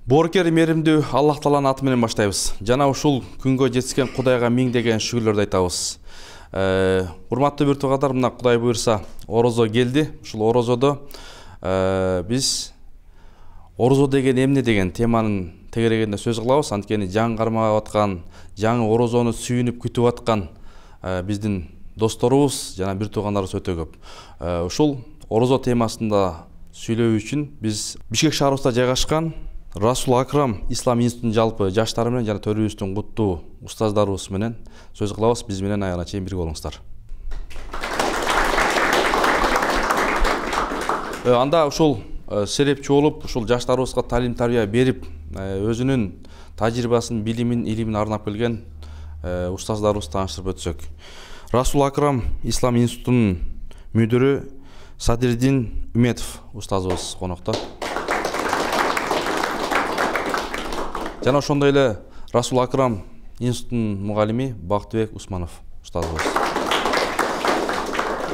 Боркер меримдүү Аллах Тааланын аты менен баштайбыз. Жана ушул күнгө жетишкен Кудайга миң деген шүгүрлөрдү айтабыз. Урматтуу бир туугандар, мына Кудай буйрса орозо келди. Ушул орозодо биз орозо деген эмне деген теманын тегерегинде сөз кылабыз. Анткени жан кармап аткан, жаңы орозону сүйүнүп күтүп аткан биздин досторубуз жана бир туугандарыбыз өтө көп. Ушул орозо темасында сүйлөө үчүн биз Бишкек шаарыбызда жайгашкан Расул Акрам Ислам институтунун жалпы жаштары менен жана төрүбүздүн куттуу устаздарыбыз менен сөз кылабыз. Биз менен аягына чейин бирге болуңуздар. Анда ушул серепчи болуп, ушул жаштарыбызга талим тарбия берип, өзүнүн тажрыйбасын, билимин, илимин арнап келген устаздарыбызды тааныштырып өтсөк. Расул Акрам Ислам институтунун мүдүрү Садирдин Үметов устазыбыз конокто. Жана ошондой эле Расул Акрам институтунун мугалими Бактыбек Усманов устазыбыз.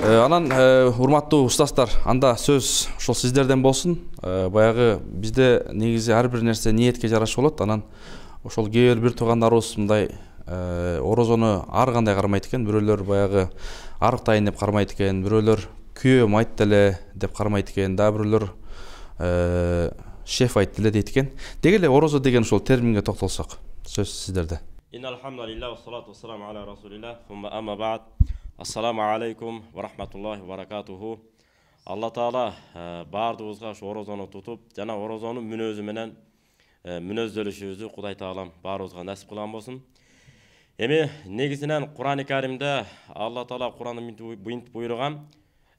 Анан урматтуу устаздар, анда сөз ошол сиздерден болсун. Баягы бизде негизи ар бир нерсе ниетке жараша болот. Анан ошол кээ бир туугандарыбыз мындай орозону ар кандай кармайт экен. Бирөөлөр баягы арыктайын деп кармайт экен, бирөөлөр күйөөм айтты эле деп кармайт экен, да бирөөлөр шеф айтты эле дейт экен. Деги эле орозо деген ушул терминге токтолсок, сөз сиздерде. Иннальхамдулиллах ва салату вассаламу аля расулиллах, сумма амма ба'д. Ассаламу алейкум ва рахматуллахи ва баракатуху. Алла Таала баардыгыбызга ушу орозону тутуп, жана орозонун мүнөзү менен мүнөздөлүшүбүздү Кудай Таалам баарыбызга насип кылган болсун. Эми негизинен Кур'ан-ы Каримде Алла Таала Кур'анда мынтип буйруган: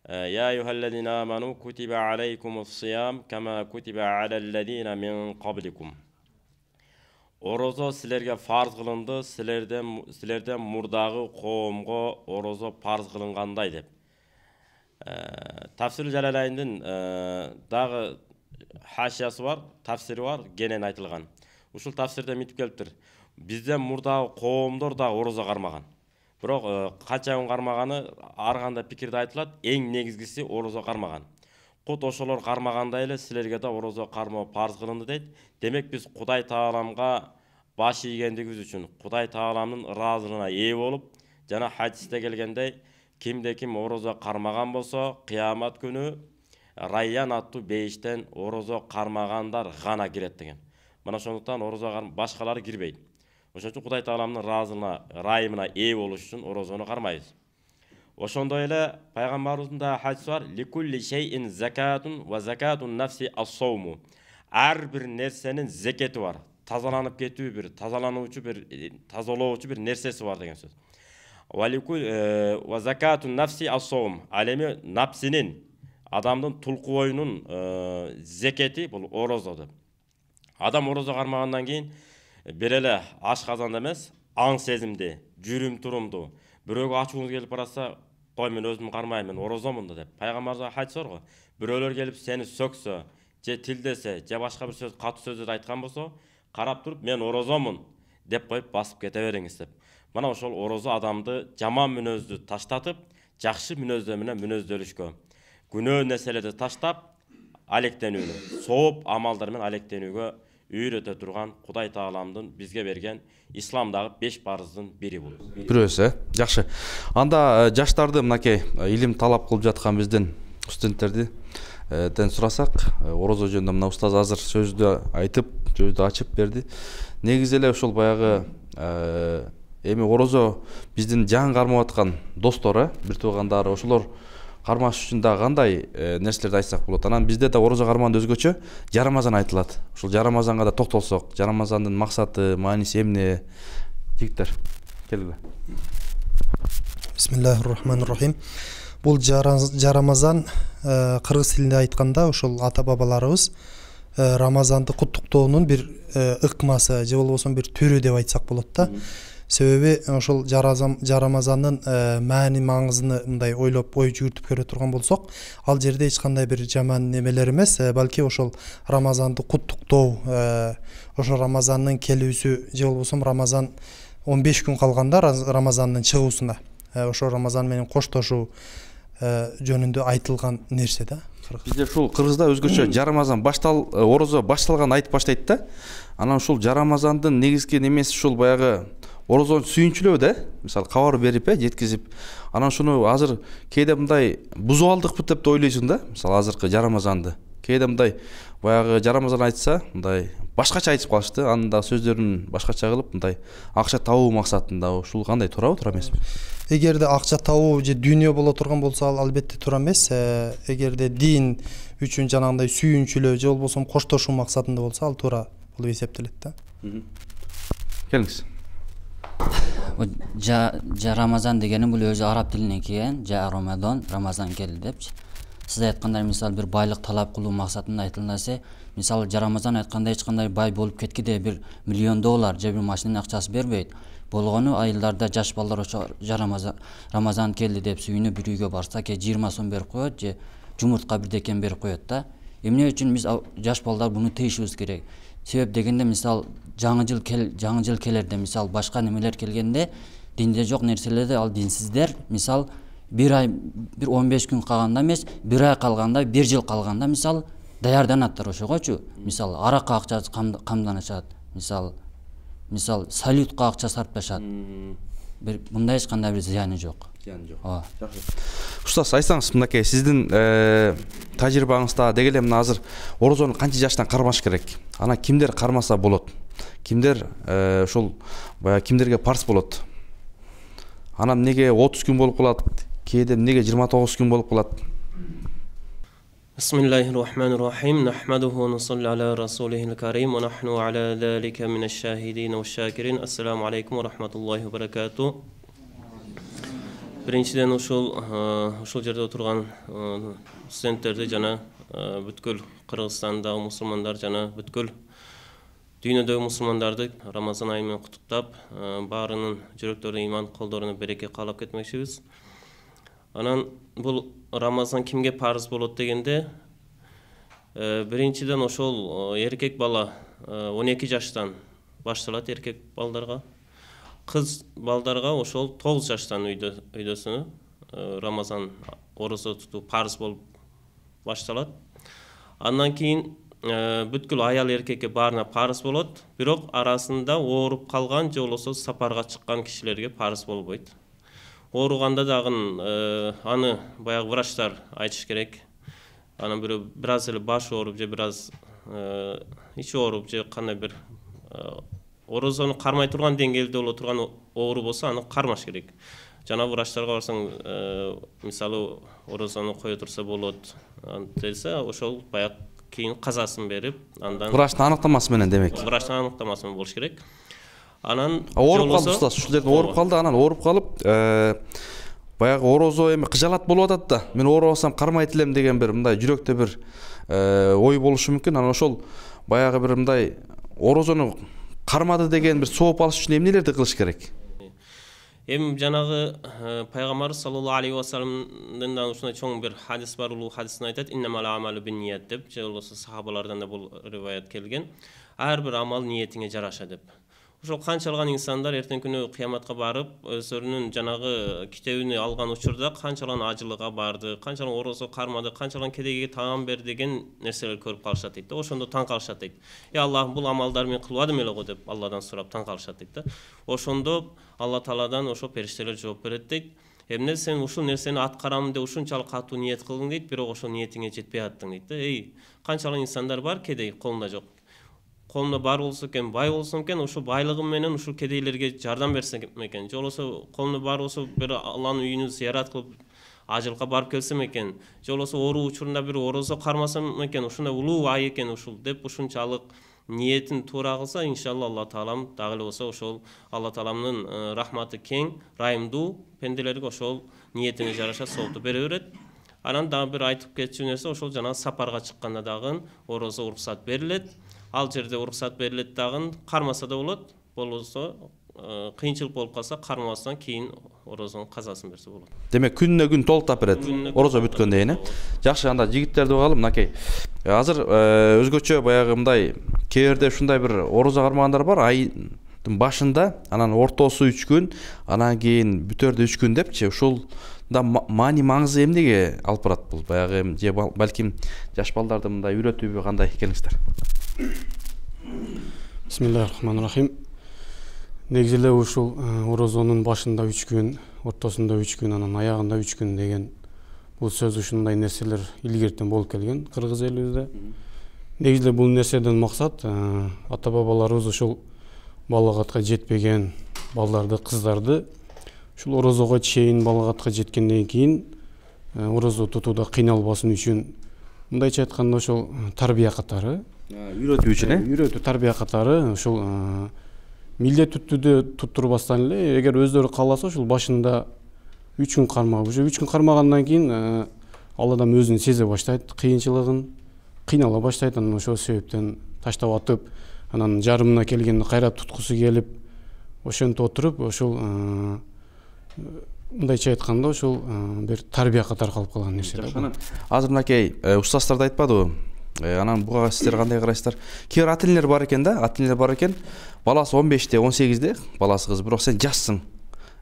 يا أيها الذين آمنوا كتب عليكم الصيام كما كتب على الذين من قبلكم. Орозо силерге фарз кылынды, силерден мурдагы коомго орозо фарз кылынгандай деп. Тафсир Жалалайндин дагы хашиясы бар, тафсири бар, кенен айтылган. Ушул тафсирде мынтип келиптир: бизден мурдагы коомдор да орозо кармаган. Бирок канча күн кармаганы ар кандай пикирде айтылат. Эң негизгиси орозо кармаган. Кут ошолор кармагандай эле силерге да орозо кармоо фарз кылынды дейт. Демек биз Кудай Тааламга баш ийгендигибиз үчүн, Кудай Тааламдын ыраазылыгына ээ болуп, жана хадисте келгендей, кимде ким орозо кармаган болсо, кыямат күнү Райян аттуу бейиштен орозо кармагандар гана кирет деген. Мына ошондуктан орозо башкалары кирбейт. Ошон үчүн Кудай Тааламдын райымына ээ болуш үчүн орозону кармайбыз. Ошондой эле пайгамбарыбыздын да хадиси бар: ликулли шейин закатун ва закатун нафси ас-сауму. Ар бир нерсенин зекети бар. Тазаланып кетүү бир, тазалоочу бир нерсеси бар деген сөз. Ва закатун нафси ас-саум. Ал эми напсинин, адамдын тулку боюнун зекети бул орозо деп. Адам орозо кармагандан кийин бир эле аш казанда эмес, аң сезимди, жүрүм турумду, бирөөгө ачууңуз келип баратса, кой мен өзүм кармайм, мен орозомун деп. Пайгамбарыбызга хадис бар го: бирөөлөр келип сени сөксө, же тилдесе, же башка бир сөз, катуу сөздөрдү айткан болсо, карап туруп мен орозомун деп коюп басып кете бериңиз деп. Мына ошол орозо адамды жаман мүнөздү таштатып, жакшы мүнөздөр менен мүнөздөлүшкө, күнөө нерселерди таштап, алектенүүнү, сооп амалдар менен алектенүүгө үйрөтө турган Кудай Тааламдын бизге берген исламдагы 5 парыздын бири бул. Бирөөсү, жакшы. Анда жаштарды мынакей илим талап кылып жаткан биздин студенттерди сурасак, орозо жөнүндө мына устаз азыр сөздү айтып, сөздү ачып берди. Негизи эле ушул баягы эми орозо биздин жан кармап аткан достор, бир туугандар, ошолор кармаш үчүн да кандай нерселерди айтсак болот. Анан бизде да орозо кармаганда өзгөчө жарамазан айтылат. Ушул жарамазанга да токтолсок, жарамазандын максаты, мааниси эмне? Жигиттер, келгиле. Бисмиллахир-рахманир-рахим. Бул жарамазан кыргыз тилинде айтканда ушул ата бабаларыбыз Рамазанды куттуктоонун бир ыкмасы, же болбосо бир түрү деп айтсак болот да. Себеби ошол жарамазандын маани маңызын мындай ойлоп ой жүгүртүп көрө турган болсок, ал жерде эч кандай бир жаман немелер эмес, балки ошол Рамазанды куттуктоо, ошол Рамазандын келүүсү, же болбосо Рамазан 15 күн калганда Рамазандын чыгуусуна, ошол Рамазан менен коштошуу, жөнүндө айтылган нерсе да. Бизде ушул Кыргызда өзгөчө жарамазан орозо башталган айтып баштайт да. Анан ушул жарамазандын негизги немеси ушул баягы орозону сүйүнчүлөө да. Мисалы кабар берип, жеткизип, анан шуну азыр кээде мындай бузуп алдыкпы деп ойлойсуң да. Мисалы азыркы жарамазанды. Кээде мындай баягы жарамазан айтса, мындай башкача айтып калышты. Анын да сөздөрүн башкача кылып, мындай акча табуу максатында. Ушул кандай туурабы, туура эмеспи? Эгерде акча табуу же дүйнө боло турган болсо ал албетте туура эмес. Эгерде дин үчүн жанагындай сүйүнчүлөө же болбосо коштошуу максатында болсо ал туура болуп эсептелет да. Келиңиз. Рамазан дегени бул өзү араб тилинен келген, Рамазан келди депчи. Сиз айткандай мисалы бир байлык талап кылуу максатында айтылса, мисалы Рамазан айткандай эч кандай бай болуп кеткиде бир $1 миллион же бир машинанын акчасы бербейт. Болгону айылдарда жаш балдар ошо Рамазан келди деп сүйүнүп бир үйгө барса, 20 сом берип коет же жумуртка бирдекен берип коет да. Эмне үчүн биз жаш балдар буну тийишибиз керек? Себеп дегенде мисал жаңы жыл келерде мисал башка немелер келгенде динде жок нерселерди ал динсиздер мисал бир ай бир 15 күн калганда эмес, бир ай калганда, бир жыл калганда мисал даярданаттыр ошогочу. Мисал аракка акча камданышат, мисал салютка акча сарпташат. Бир мындай эч кандай бир зыяны жок. Ооба. Жакшы. Устаз, айтсаңыз, мынакей сиздин тажрыйбаңызда деги эле мына азыр орозону канча жаштан кармаш керек? Ана кимдер кармаса болот? Кимдер ушул баягы кимдерге парз болот? Анан неге 30 күн болуп калат? Кээде неге 29 күн болуп калат? Бисмиллахир-рахманир-рахим. Нахмадуху ва нусалли аля расулихил карим ва нахну аля залика минаш-шахидин ва шакирин. Ассаламу алейкум ва рахматуллахи ва баракату. Биринчиден ушул жерде отурган студенттерди жана бүткүл Кыргызстандагы мусулмандар жана бүткүл дүйнөдөгү мусулмандарды Рамазан айы менен куттуктап, баарынын жүрөктөрүнө иман, колдоруна береке каалап кетмекчибиз. Анан бул Рамазан кимге парыз болот дегенде, биринчиден ошол эркек бала 12 жаштан башталат эркек балдарга. Кыз балдарга ошол 9 жаштан үйдөсүнө Рамазан орозо тутуу парыз болуп башталат. Андан кийин бүткүл аял эркекке баарына парыз болот, бирок арасында ооруп калган же болбосо сапарга чыккан кишилерге парыз болбойт. Ооруганда дагы аны баягы врачтар айтыш керек. Анан бир аз эле баш ооруп же бир аз ичи ооруп же кандай бир орозону кармай турган деңгээлде боло турган оору болсо аны кармаш керек. Жана врачтарга барсаң, мисалы орозону кое турса болот десе, ошол баягы кийин казасын берип, андан Врачтын аныктамасы менен демек. Врачтын аныктамасы менен болуш керек. Анан ооруп калды устаз, ушул жерде ооруп калды, анан ооруп калып, баягы орозо эми кыжалат болуп атат да. Мен оорубасам кармайт элем деген бир мындай жүрөктө бир ой болушу мүмкүн. Анан ошол баягы бир мындай орозону кармады деген бир сооп алыш үчүн эмнелерди кылыш керек? Эми жанагы пайгамбарыбыз саллаллаху алейхи ва салламдын да ушундай чоң бир хадис бар, улуу хадисин айтат: "Иннамал амалу бин-ният" деп, же болбосо сахабалардан да бул риваят келген. Ар бир амал ниетиңе жараша деп. Ошол канчалган инсандар эртең күнү кыяматка барып, өздөрүнүн жанагы китебин алган учурда канчалган ажылыга барды, канчалган орозо кармады, канчалган кедейге таам берди деген нерселер көрүп калышат дейт да. Ошондо таң калышат дейт. Аллах, бул амалдар мен кылбадым эле го деп Алладан сурап таң калышат дейт да. Ошондо Алла Тааладан ошо периштелер жооп берет дейт. Эмне сен ушул нерсени аткарам деп ушунчалык катуу ниет кылдың дейт, бирок ошол ниетиңе жетпей аттың дейт да. Канчалык инсандар бар, кедей колунда жок. Колунда бар болсо экен, бай болсо экен, ушул байлыгым менен ушул кедейлерге жардам берсем экен. Же болбосо колунда бар болсо бир Алланын үйүнүн зыярат кылып ажылыкка барып келсем экен. Же болбосо оору учурунда бир орозо кармасам экен, ушундай улуу ай экен ушул деп ушунчалык ниетин туура кылса, иншалла Алла Таалам дагы эле болсо ошол Алла Тааламдын рахматы кең, райымдуу пенделерге ошол ниетине жараша соопту бере берет. Анан дагы бир айтып кетчү нерсе, ошол жана сапарга чыкканда дагы орозо уруксат берилет. Ал жерде уруксат берилет дагы, кармаса да болот, болбосо кыйынчылык болуп калса кармабастан кийин орозонун казасын берсе болот. Демек күнүнө күн толуктап берет. Орозо бүткөндө жакшы, анда жигиттерди угалы, мынакей. Азыр өзгөчө баягы мындай кээрде ушундай бир орозо кармагандар бар, айдын башында, анан ортосу 3 күн, анан кийин бүтөрдө 3 күн депчи, ушул мында маани маңызы эмнеге алып барат бул баягы же балким жаш балдарды мындай үйрөтүүбү кандай экениңиздер? Бисмиллахир-рахманир-рахим. Негизи эле ушул орозонун башында 3 күн, ортосунда 3 күн, анан аягында 3 күн деген бул сөз ушундай нерселер илгертен болуп келген кыргыз элибизде. Негизи эле бул нерседен максат ата бабаларыбыз ушул балагатка жетпеген балдарды, кыздарды ушул орозого чейин балагатка жеткенден кийин орозо тутууда кыйналбасын үчүн мындайча айтканда ошол тарбия катары, Үйрөтүү үчүн, үйрөтүү тарбия катары ушул милдеттүү түрдө туттурбастан эле эгер өздөрү кааласа ушул башында 3 күн кармап, уже 3 күн кармагандан кийин ал адам өзүн сезе баштайт, кыйынчылыгын, кыйнала баштайт, анан ошол себептен таштап атып, анан жарымына келгенде кайра туткусу келип, ошентип отуруп, ошол мындайча айтканда ошол бир тарбия катары калып калган нерсе да. Азыр мынакей устаздар да айтпадыбы? Анан буга сиздер кандай карайсыздар? Кээ бир ата-энелер бар экен да, ата-энелер бар экен. Баласы 15-те, 18-де, баласы кыз, бирок сен жашсың.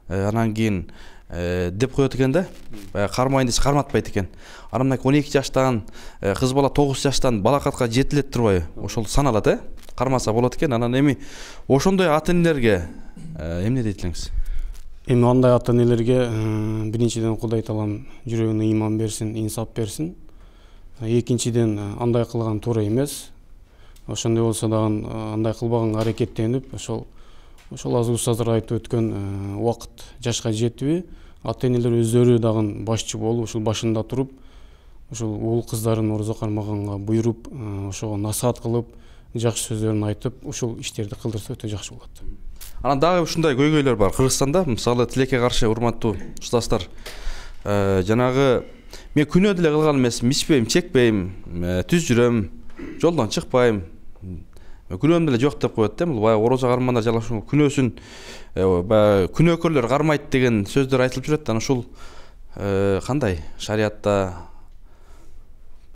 Анан кийин деп коет экен да. Кармайын десе карматпайт экен. Анан мына 12 жаштан кыз бала 9 жаштан балакатка жетилет турбайбы? Ошол саналат, кармаса болот экен. Анан эми ошондой ата-энелерге эмне дейт элеңиз? Эми андай ата-энелерге биринчиден Кудай таалам жүрөгүнө ыйман берсин, инсап берсин. Экинчиден андай кылган туура эмес. Ошондой болсо дагы андай кылбаганга аракеттенип, ошол азыр устаздар айтып өткөн убакыт жашка жетиби, ата-энелер өздөрү дагы башчы болуп, ушул башында туруп, ушул уул кыздарын орозо кармаганга буйруп, ошого насаат кылып, жакшы сөздөрүн айтып, ушул иштерди кылдырса өтө жакшы болот. Анан дагы ушундай көйгөйлөр бар Кыргызстанда. Мисалы тилекке каршы урматтуу устаздар, жанагы мен күнөө деле кылган эмесмин, ичпейм, чекпейм, түз жүрөм, жолдон чыкпайм, күнөөм деле жок деп коет да. Бул баягы орозо кармагандар жалашуу күнөөсүн күнөөкөрлөр кармайт деген сөздөр айтылып жүрөт. Анан ушул кандай шариатта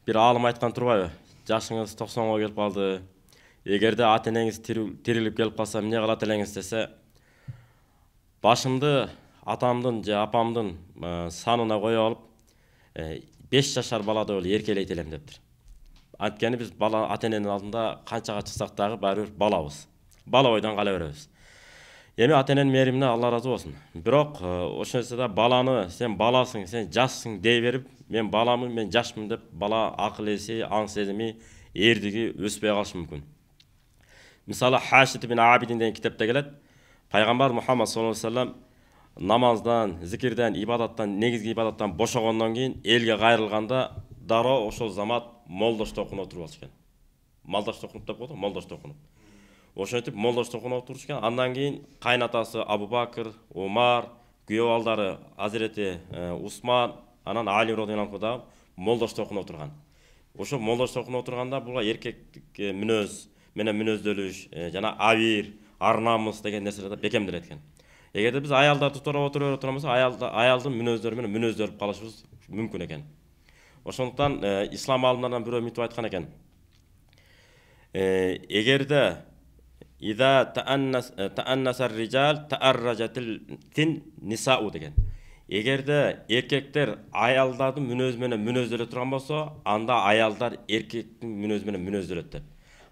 бир аалым айткан турбайбы? Жашыңыз 90га келип калды. Эгерде ата-энеңиз тирилип келип калса эмне кылат элеңиз десе, башымды атамдын же апамдын санына коюп алып 5 жашар балада эле эркелейт элем дептир. Анткени биз бала ата-эненин алдында канчага чыксак дагы баары бир балабыз. Бала бойдон кала беребиз. Эми ата-эненин мээримине Алла разы болсун. Бирок ошонсо да баланы сен баласың, сен жашсың дей берип, мен баламын, мен жашмын деп бала акыл эси, аң сезими, эрдиги өспөй калышы мүмкүн. Мисалы Хашит ибн Абидин деген китепте келет. Пайгамбар Мухаммад саллаллаху алейхи вассалам намаздан, зикирден, ибадаттан, негизги ибадаттан бошогондон кийин элге кайрылганда дароо ошол замат молдош токунуп отуруп алыш экен. Малдаш токунуп деп коет, молдош токунуп. Ошентип молдош токунуп отуруш экен. Андан кийин кайнатасы Абу Бакыр, Умар, күйөө балдары Азирети Усман, анан Али радhiyallahu anh да молдош токунуп отурган. Ошо молдош токунуп отурганда буга эркектик мүнөз менен мүнөздөлүш, жана абир, арнамыз деген нерселер бекемделет экен. Эгерде биз аялдарды туурап отурабыз, аялдын мүнөздөрү менен мүнөздөлүп калышыбыз мүмкүн экен. Ошондуктан ислам алымдарынан бирөө мынтип айткан экен. Эгерде ида тааннасар rijal таарражатил тин нисау деген. Эгерде эркектер аялдардын мүнөзү менен мүнөздөлө турган болсо, анда аялдар эркектин мүнөзү менен мүнөздөлөт деп.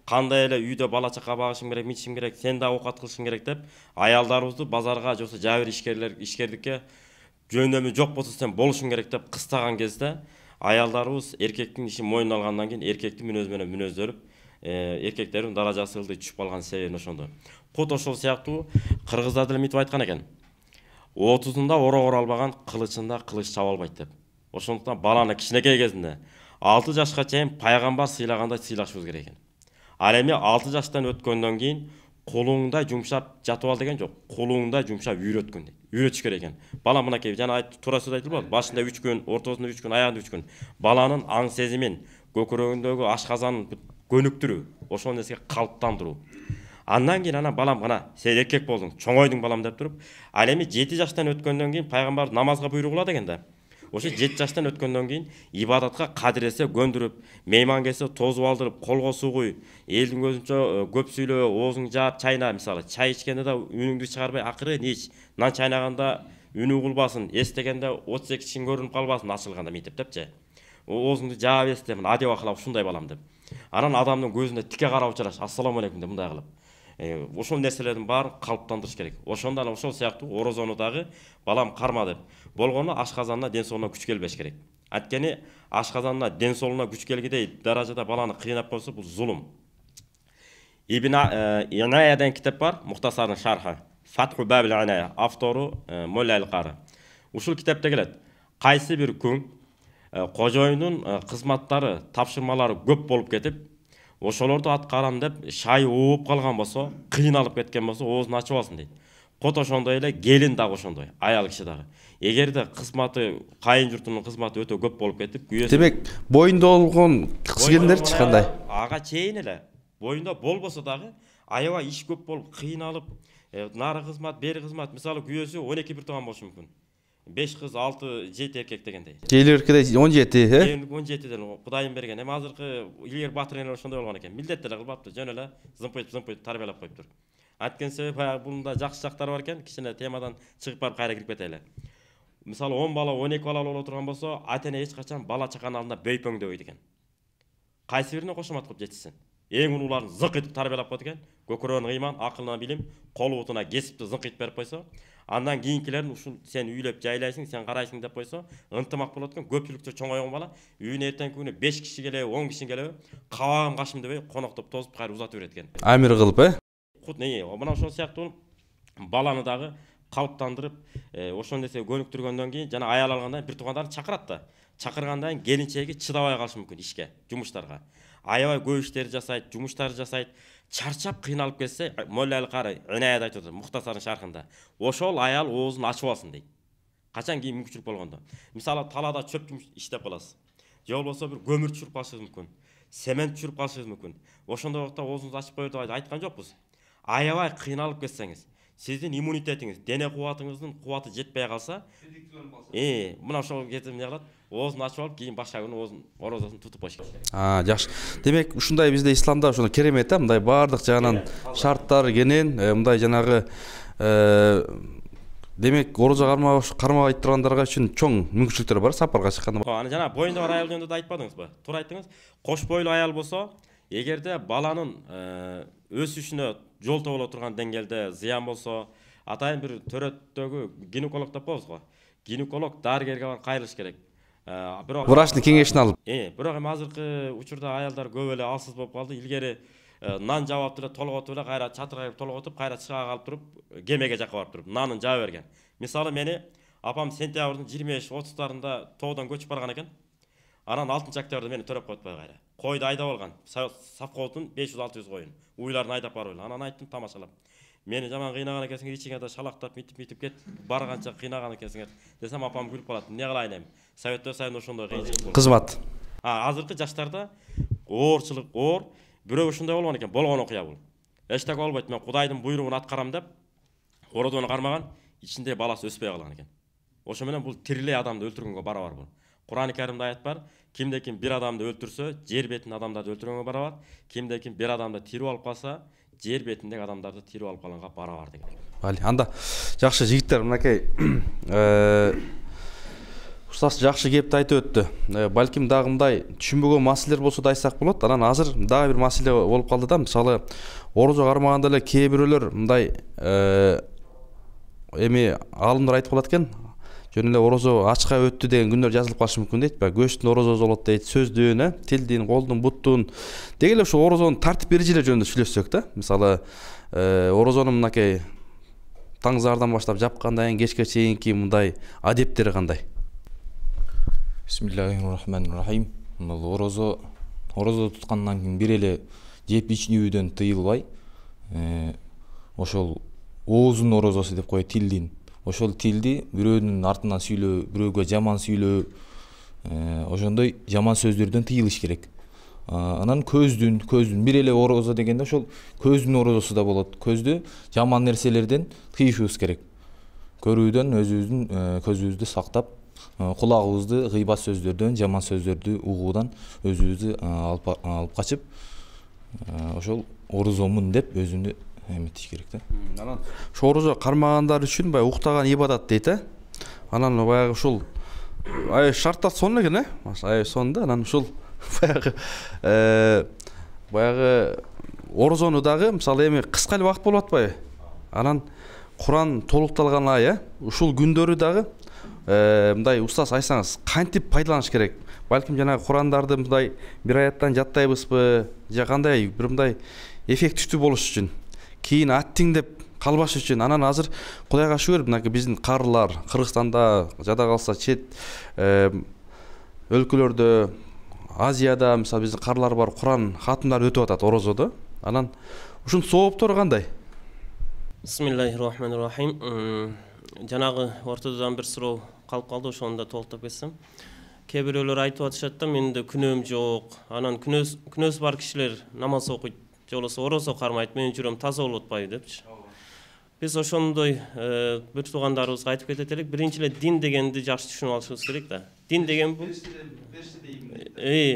Кандай эле үйдө бала чака багышым керек, мичим керек, сен да оокат кылышың керек деп, аялдарыбызды базарга же болбосо жабыр ишкердикке жөндөмү жок болсо сен болушуң керек деп кыстаган кезде, аялдарыбыз эркектин ишин мойнуна алгандан кийин эркектин мүнөзү менен мүнөздөлүп, эркектердин даражасы ылдый түшүп калган себеби ошондо. Кут ошол сыяктуу кыргыздар деле мынтип айткан экен. 30-ында орогор албаган кылычында кылыч чаба албайт деп. Ошондуктан баланы кичинекей кезинде 6 жашка чейин пайгамбар сыйлагандай сыйлашыбыз керек экен. Ал эми 6 жаштан өткөндөн кийин колуңда жумшап жатып ал деген жок. Колуңда жумшап үйрөткөн. Үйрөтүш керек экен. Бала мынакей жана туура сөз айтылып атат. Башында 3 күн, ортосунда 3 күн, аягында 3 күн. Баланын аң сезимин, көкөрөгүндөгү ашказанын көнүктүрүү, ошол нерсеге калыптандыруу. Андан кийин балам гана сен эркек болдуң, чоңойдуң балам деп туруп, ал эми 7 жаштан өткөндөн кийин пайгамбар намазга буйрук кылат экен да. Ошо 7 жаштан өткөндөн кийин ибадатка кадыресе көндүрүп, мейман келсе тозуп алдырып, колго суу куй, элдин көзүнчө көп сүйлөө, оозуңду жаап, чайна, мисалы, чай ичкенде да үнүңдү чыгарбай акырын ич, нан чайнаганда үнү кылбасын, эстегенде 32 кишин көрүнүп калбасын ачылганда мынтип депчи. Оозуңду жаап эсте, мына адеп акылап ушундай балам деп. Анан адамдын көзүнө тике карап учураш, ассаламу алейкум деп мындай кылып. Ошол нерселердин баарын калыптандырыш керек. Ошондон ошол сыяктуу орозону дагы балам карма деп. Болгону ашказанына, ден соолугуна күч келбеш керек. Анткени ашказанына, ден соолугуна күч келгидей даражада баланы кыйнап койсо бул зулум. Ибн Иная деген китеп бар, Мухтасардын шархы. Фатху Бабил Иная, автору Молла Аль-Кары. Ушул китепте келет. Кайсы бир күн кожоюндун кызматтары, тапшырмалары көп болуп кетип, ошолорду аткарам деп шай ууп калган болсо, кыйналып кеткен болсо, оозун ачып алсын дейт. Кот ошондой эле, келин дагы ошондой, аял киши дагы. Эгерде кызматы, кайын журтунун кызматы өтө көп болуп кетип, күйөөсү. Демек, боюнда болгон кыз келиндерчи кандай? Ага чейин эле. Боюнда болбосо дагы, аябай иш көп болуп, кыйналып, нары кызмат, бери кызмат, мисалы күйөөсү 12 бир тууган болушу мүмкүн. 5 кыз, 6, 7 эркек дегендей. Кейлеркеде 17, 17ден Кудайым берген. Эми азыркы илгер батыр энелер ошондой болгон экен. Милдетте эле кылбаптыр, жөн эле зымпыйт тарбиялап коюптур. Анткени себеби бунда жакшы жактары бар экен, кичине темадан чыгып барып кайра кирип кетели. Мисалы 10 бала, 12 бала боло турган болсо, ата-эне эч качан бала чаканын алдында бөйпөңдөбөйт экен. Кайсы бирине кошомат кылып жетишсин. Эң улууларын зыңк этип тарбиялап коет экен. Көкөрөнүн ыйман, акылына билим, кол бутуна кесипти зыңк этип берип койсо, андан кийинкилерин ушул сен үйлөп жайлайсың, сен карайсың деп койсо, ынтымак болот экен. Көпчүлүкчө чоңойгон бала үйүнө эртеңки күнү 5 киши келеби, 10 киши келеби, кабагым кашым дебей коноктоп тосуп кайра узатып берет экен. Амир кылып, Кут не, мына ошол сыяктуу баланы дагы калыптандырып, ошол нерсеге көнүктүргөндөн кийин жана аял алгандан бир туугандарын чакырат да. Чакыргандан келинчеги чыдабай калышы мүмкүн ишке, жумуштарга. Аябай көп иштерди жасайт, жумуштарды жасайт, чарчап кыйналып кетсе, Молла Аль-Кары Инаяда айтып атат, Мухтасардын шархында. Ошол аял оозун ачып алсын дейт. Качан кийин мүмкүнчүлүк болгондо. Мисалы талаада чөп иштеп каласыз. Же болбосо бир көмүр түшүрүп калышыңыз мүмкүн. Семент түшүрүп калышыңыз мүмкүн. Ошондой убакта оозуңузду ачып коет деп айткан жокпуз. Аябай кыйналып кетсеңиз, сиздин иммунитетиңиз, дене кубатыңыздын кубаты жетпей калса, мына ошол кезде эмне кылат? Оозун ачып алып, кийин башка күнү оозун орозосун тутуп коюш керек. Жакшы. Демек, ушундай бизде исламда ошондой керемет, мындай баардык жагынан шарттар кенен, мындай жанагы демек, орозо кармабай тургандарга үчүн чоң мүмкүнчүлүктөр бар сапарга чыкканда. Аны жана боюнда бар аял жөнүндө да айтпадыңызбы? Туура айттыңыз. Кош бойлуу аял болсо, эгерде баланын өсүшүнө жолто боло турган деңгээлде зыян болсо, атайын бир төрөттөгү гинеколог деп коебуз го. Гинеколог дарыгерге барып кайрылыш керек. Бирок врачтын кеңешин алып. Бирок эми азыркы учурда аялдар көп эле алсыз болуп калды. Илгери нан жабап эле толготуп эле кайра чатырга толготуп, кайра чыга калып туруп, кемеге жакка барып туруп, нанын жаба берген. Мисалы мени апам сентябрдын 25-30-тарында тоодон көчүп барган экен. Анан 6-октябрда мени төрөп коюп кайра. Койду айдап алган. Совхоздун 500-600 коюн. Уйларын айдап барып. Анан айттым тамашалап. Мени жаман кыйнаган экенсиңер, ичиңе да шалактап митип кет, барганча кыйнаган экенсиңер. Десем апам күлүп калат. Эмне кылайын эми? Советтер сайын ошондой кыйынчылык болот. Кызмат. Азыркы жаштарда оорчулук оор, бирөө ушундай болгон экен, болгон окуя бул. Эчтеке болбойт, мен Кудайдын буйругун аткарам деп орозону кармаган, ичинде баласы өспөй калган экен. Ошо менен бул тирилей адамды өлтүргөнгө барабар бул. Кур'ан-ы Каримде аят бар, кимде ким бир адамды өлтүрсө, жер бетинде адамдарды өлтүргөнгө барабар, кимде ким бир адамды тирип алып калса, жер бетиндеги адамдарды тирип алып калганга барабар деген. Бали, анда жакшы жигиттер, мынакей устаз жакшы кепти айтып өттү. Балким дагы мындай түшүнбөгөн маселелер болсо да айтсак болот. Анан азыр дагы бир маселе болуп калды да, мисалы орозо кармаганда эле кээ бирөөлөр мындай эми аалымдар айтып калат экен. Жөн эле орозо ачка өттү деген күндөр жазылып калышы мүмкүн дейт. Көчтүн орозосу болот дейт, сөздүн, тилдин, колдун, буттун. Деги эле ушу орозонун тартип эрежелери жөнүндө сүйлөшсөк да. Мисалы орозонун мынакей таң зардан баштап жапкандан кийин кечке чейинки мындай адептери кандай? Бисмиллахиррахманиррахим. Орозо туткандан кийин бир эле жеп ичүүдөн тыйылбай, ошол оозун орозосу деп коет, тилдин. Ошол тилди бирөөнүн артынан сүйлөө, бирөөгө жаман сүйлөө, ошондой жаман сөздөрдөн тыйылыш керек. Анан көздүн бир эле орозо дегенде ошол көздүн орозосу да болот. Көздү жаман нерселерден тыйышыбыз керек. Көрүүдөн өзүбүздүн көзүбүздү сактап, кулагыбызды гыйбат сөздөрдөн, жаман сөздөрдү угуудан өзүбүздү алып качып, ошол орозомун деп өзүнү эметиш керек да. Анан ошо орозо кармагандар үчүн уктаган ибадат дейт, Анан баягы ушул шарттар сонун экен, сонда анан ушул баягы орозону дагы мисалы эми кыска эле убакыт болуп атпайбы? Анан Куран толукталган ай, ушул күндөрү дагы мындай устаз айтсаңыз кантип пайдаланыш керек? Балким жанагы Курандарды мындай бир аяттан жаттайбызбы, же кандай бир мындай эффективдүү болуш үчүн, кийин аттиңдеп калбаш үчүн. Анан азыр Кудайга шүгүр мынакей биздин карылар Кыргызстанда, жада калса чет өлкөлөрдө, Азияда мисалы биздин карылар бар, Куран хатымдары өтүп атат орозодо. Анан ушунун сооптору кандай? Бисмиллахир-рахманир-рахим. Жанагы ортодон бир суроо калып калды, ошону да толуктап кетсем. Кээ бирөөлөр айтып атышат да, менде күнөөм жок. Анан күнөөсү бар кишилер намаз окуйт, же болбосо орозо кармайт, менин жүрөм таза болуп атпайбы депчи. Биз ошондой бир туугандарыбызга айтып кетет элек. Биринчи эле дин дегенди жакшы түшүнүп алышыбыз керек да. Дин деген бул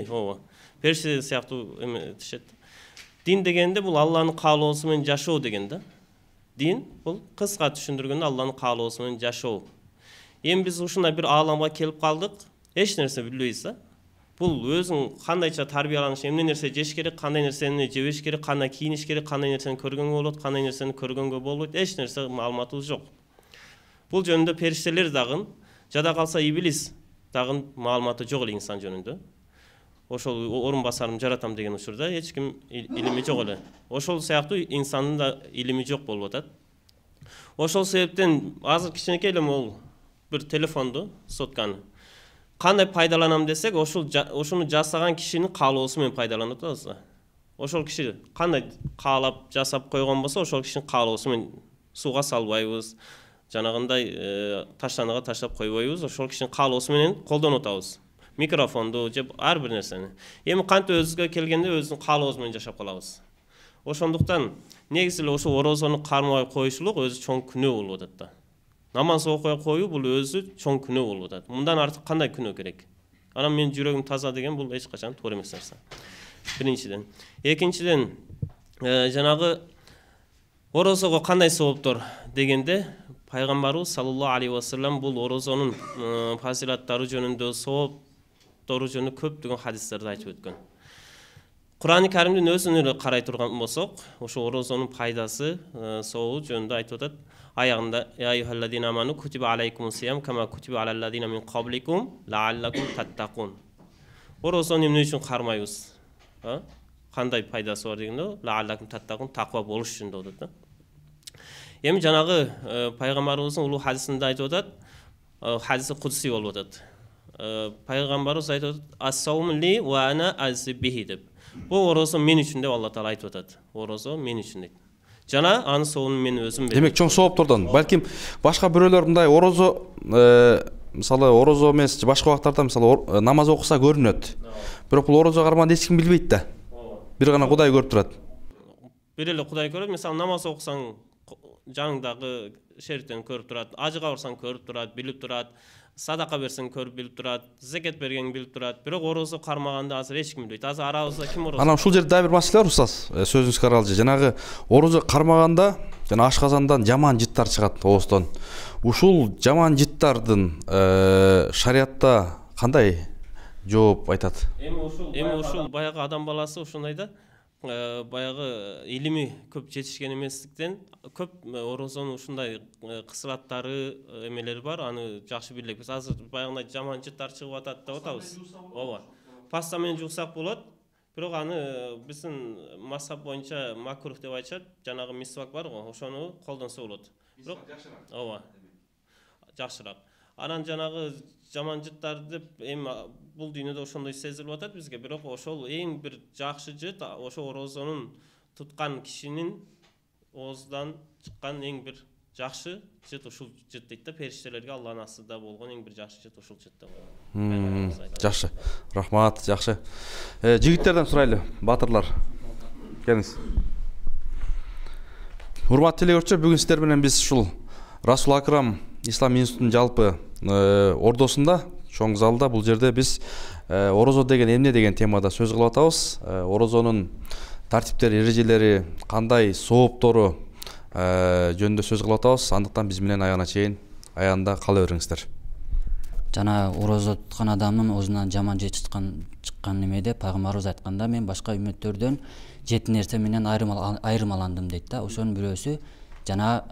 ооба. Периште сыяктуу эме дешет. Дин дегенде бул Алланын каалоосу менен жашоо деген да. Дин бул кыска түшүндүргөндө Алланын каалоосу менен жашоо. Эми биз ушундай бир ааламга келип калдык. Эч нерсе билбейбиз да. Бул өзүң кандайча тарбияланыш, эмне нерсе жеш керек, кандай нерсени жебеш керек, кандай кийиниш керек, кандай нерсени көргөнгө болот, кандай нерсени көргөнгө болбойт, эч нерсе маалыматыбыз жок. Бул жөнүндө периштелер дагы, жада калса иблис дагы маалыматы жок эле инсан жөнүндө. Ошол орун басарым жаратам деген учурда эч ким илими жок эле. Ошол сыяктуу инсандын да илими жок болуп атат. Ошол себептен азыр кичинекей эле могул бир телефонду, сотканы кандай пайдаланам десек, ошону жасаган кишинин каалоосу менен пайдаланып атабыз да. Ошол киши кандай каалап жасап койгон болсо, ошол кишинин каалоосу менен сууга салбайбыз, жанагындай таштаныга таштап койбойбуз, ошол кишинин каалоосу менен колдонуп атабыз. Микрофонду же ар бир нерсени. Эми кантип өзүбүзгө келгенде өзүнүн каалоосу менен жашап калабыз. Ошондуктан негизи эле ошо орозону кармабай коюшлук өзү чоң күнөө болуп атат да. Намаз окуй коюу бул өзү чоң күнөө болуп атат. Мындан артык кандай күнөө керек? Анан менин жүрөгүм таза деген бул эч качан туура эмес нерсе. Биринчиден. Экинчиден, жанагы орозого кандай сооптор дегенде пайгамбарыбыз саллаллаху алейхи ва саллям бул орозонун фазилаттары жөнүндө, сооптору жөнүндө көптөгөн хадистерди айтып өткөн. Кур'ан-ы Каримдин өзүнө эле карай турган болсок, ошо орозонун пайдасы, сообу жөнүндө айтып атат. Аягында я айюхаллазина аману кутиба алейкумус сиям кама кутиба алаллазина мин кабликум лааллакум таттакун. Орозону эмне үчүн кармайбыз? Кандай пайдасы бар дегенде, лааллакум таттакун, таква болуш үчүн деп атат да. Эми жанагы пайгамбарыбыздын улуу хадисинде айтып атат, хадиси кудси болуп атат. Пайгамбарыбыз айтып атат, ас-саум ли ва ана азбихи деп. Бул орозо мен үчүн деп Алла Таала айтып атат. Орозо мен үчүн дейт. Жана анын соонун мен өзүм берем. Демек чоң сооптордон. Балким башка бирөөлөр мындай орозо мисалы орозо эмес, башка убактарда мисалы намаз окуса көрүнөт. Бирок бул орозо кармаганда эч ким билбейт да. Бир гана Кудай көрүп турат. Бир эле Кудай көрөт. Мисалы намаз окусаң жаныңдагы шериктен көрүп турат, ажыга барсаң көрүп турат, билип турат. Садака берсең көрүп билип турат, зекет бергең билип турат. Бирок орозо кармаганда азыр эч ким билбейт. Азыр арабызда ким орозо? Анан ушул жерде дагы бир маселе бар устаз. Сөзүңүзгө аралжы. Жанагы орозо кармаганда жана ашказандан жаман жыттар чыгат оозтон. Ушул жаман жыттардын шариатта кандай жооп айтат? Эми ушул баягы адам баласы ушундай да. Баягы илими көп жетишкен эместиктен көп орозонун ушундай кысылаттары эмелери бар, аны жакшы билебиз. Азыр баягындай жаман жыттар чыгып атат деп атабыз. Ооба. Паста менен жуусак болот, бирок аны биздин мазхаб боюнча макрух деп айтышат. Жанагы мисвак бар го, ошону колдонсо болот. Бирок ооба. Жакшыраак. Анан жанагы жаман жыттар деп эми бул дүйнөдө ошондой сезилип атат бизге, бирок ошол эң бир жакшы жыт ошо орозонун туткан кишинин оозунан чыккан эң бир жакшы жыт ушул жыт дейт да. Периштелерге Алланын астында болгон эң бир жакшы жыт ушул жыт деп. Жакшы. Рахмат, жакшы. Жигиттерден сурайлы, батырлар. Келиңиз. Урматтуу телекөрүүчүлөр, бүгүн сиздер менен биз ушул Расул Акрам Ислам институтунун жалпы ордосунда, чоң залда, бул жерде биз орозо деген эмне деген темада сөз кылып атабыз. Орозонун тартиптери, эрежелери, кандай сооптору жөнүндө сөз кылып атабыз. Андыктан биз менен аягына чейин аягында кала бериңиздер. жана орозо туткан адамдын оозунан жаман же чыккан немеде пайгамбарыбыз айтканда мен башка үммөттөрдөн 7 нерсе менен айырмаландым дейт да. Ошонун бирөөсү жана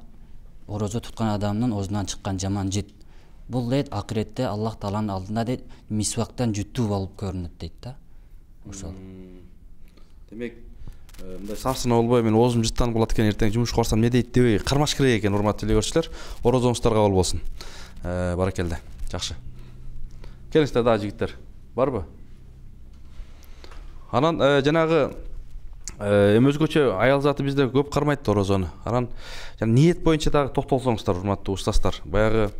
орозо туткан адамдын оозунан чыккан жаман жит. Бул дейт акыретте Аллах Тааланын алдында дейт мисвактан жуттуу болуп көрүнөт дейт да. Ошол. Демек, мындай сарсына болбой мен оозум жыттан болот экен, эртең жумушка барсам эмне дейт дебей кармаш керек экен, урматтуу телекөрүүчүлөр. Орозоңуздар кабыл болсун. Баракелде. Жакшы. Келиңиздер да жигиттер. Барбы? Анан жанагы өзгөчө аял заты бизде көп кармайт орозону. Анан жана ниет боюнча дагы токтолсоңуздар, урматтуу устаздар. Баягы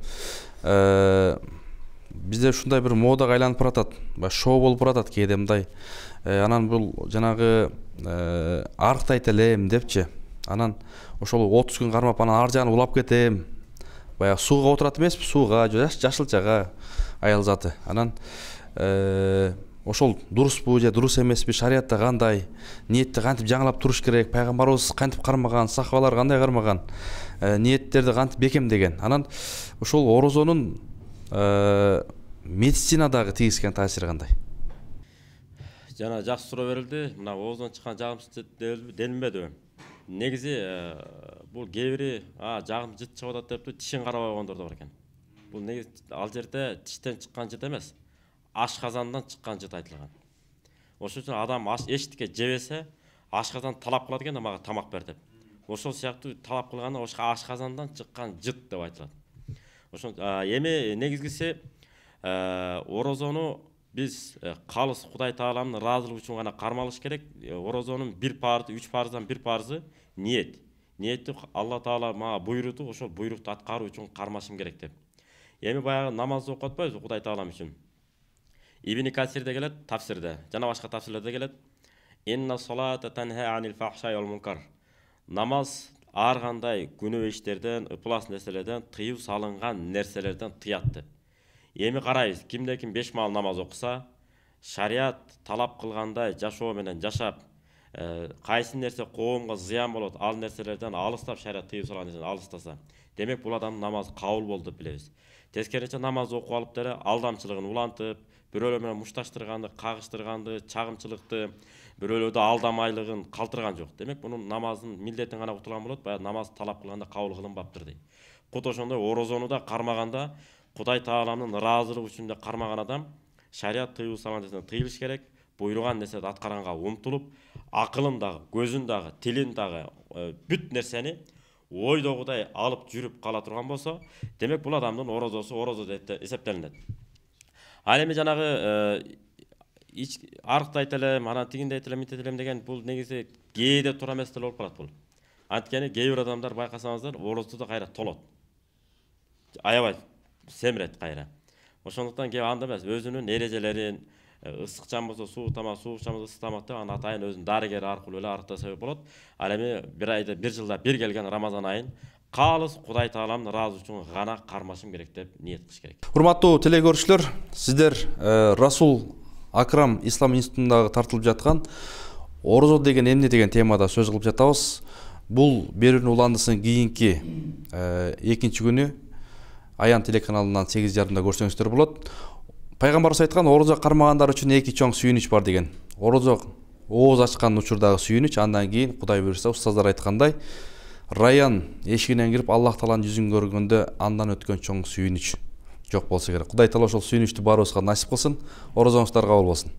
бизде ушундай бир модага айланып баратат, шоу болуп баратат кээде мындай. Анан бул жанагы арыктай элем депчи. Анан ошол 30 күн кармап анан ар жагын улап кетем. Баягы сууга отурат эмеспи, сууга, жашылчага аял заты. Анан ошол дурусбу же дурус эмеспи, шариятта кандай, ниетти кантип жаңылап туруш керек, пайгамбарыбыз кантип кармаган, сахабалар кандай кармаган, ниеттерди кантип бекемдеген. Анан ошол орозонун медицинадагы тийгизген таасири кандай? Жана жакшы суроо берилди. Мына оозунан чыккан жагымсыз жыт делинбедиби? Негизи бул кээ бири жагымсыз жыт чыгып атат деп тишин карабай койгондор да бар экен. Бул негизи ал жерде тиштен чыккан жыт эмес, ашказандан чыккан жыт айтылган. Ошол үчүн адам эчтике жебесе, ашказан талап кылат экен да мага тамак бер деп. Ошол сыяктуу талап кылганда ошо ашказандан чыккан жыт деп айтылат. Ошон эми негизгиси орозону биз калыс Кудай Тааланын ыраазылыгы үчүн гана кармалыш керек. Орозонун 1 парызы, 3 парыздан 1 парызы ниет. Ниетти Алла Таала мага буйруду, ошол буйрукту аткаруу үчүн кармашым керек деп. Эми баягы намаз окуп атпайбызбы Кудай Таалам үчүн? Ибн Касирде келет, тафсирде, жана башка тафсирлерде келет. Инна салата танха анил фахшай вал мункар. Намаз ар кандай күнөө иштерден, ыплас нерселерден, тыюу салынган нерселерден тыят деп. Эми карайбыз, кимде ким 5 маал намаз окуса, шарият талап кылгандай жашоо менен жашап, кайсы нерсе коомго зыян болот, ал нерселерден алыстап шарият тыюу салган нерседен алыстаса, демек бул адамдын намазы кабыл болду деп билебиз. Тескерисинче намаз окуп алып деле алдамчылыгын улантып, бирөөлөр менен мушташтырганды, кагыштырганды, чагымчылыкты, бирөөлөрдү алдамайлыгын калтырган жок. Демек мунун намаздын милдетин гана утулган болот, баягы намаз талап кылганда кабыл кылынбаптыр дейт. Кут ошондой орозону да кармаганда Кудай Тааланын ыраазылыгы үчүн да кармаган адам шарият тыюу салган нерседен тыйылыш керек, буйруган нерседи аткаранга умтулуп, акылын дагы, көзүн дагы, тилин дагы бүт нерсени ойдогудай алып жүрүп кала турган болсо, демек бул адамдын орозосу орозо деп эсептелинет. Ал эми жанагы арыктайт элем, анан тигиндейт элем, мынтет элем деген бул негизи кээде туура эмес деле болуп калат бул. Анткени кээ бир адамдар байкасаңыздар, орозду да кайра толот. Аябай семирет кайра. Ошондуктан кээ анда эмес, өзүнүн эрежелерин, ысыкчан болсо суук тамак, суукчан болсо ысык тамак деп анан атайын өзүнүн дарыгер аркылуу эле арыктаса болот. Ал эми бир айда, бир жылда бир келген Рамазан айын калыс Кудай Тааланын ыраазы үчүн гана кармашым керек деп ниет кылыш керек. Урматтуу телекөрүүчүлөр, сиздер Расул Акрам Ислам институтундагы тартылып жаткан орозо деген эмне деген темада сөз кылып жатабыз. Бул берүүнүн уландысын кийинки экинчи күнү Аян телеканалынан 8:30-да көрсөңүздөр болот. Пайгамбарыбыз айткан, орозо кармагандар үчүн эки чоң сүйүнүч бар деген. Орозо ооз ачкан учурдагы сүйүнүч, андан кийин Кудай буйрса устаздар айткандай, Раян эшигинен кирип Аллах Тааланын жүзүн көргөндө андан өткөн чоң сүйүнүч жок болсо керек. Кудай Таала ошол сүйүнүчтү баарыбызга насип кылсын. Орозоңуздар кабыл болсун.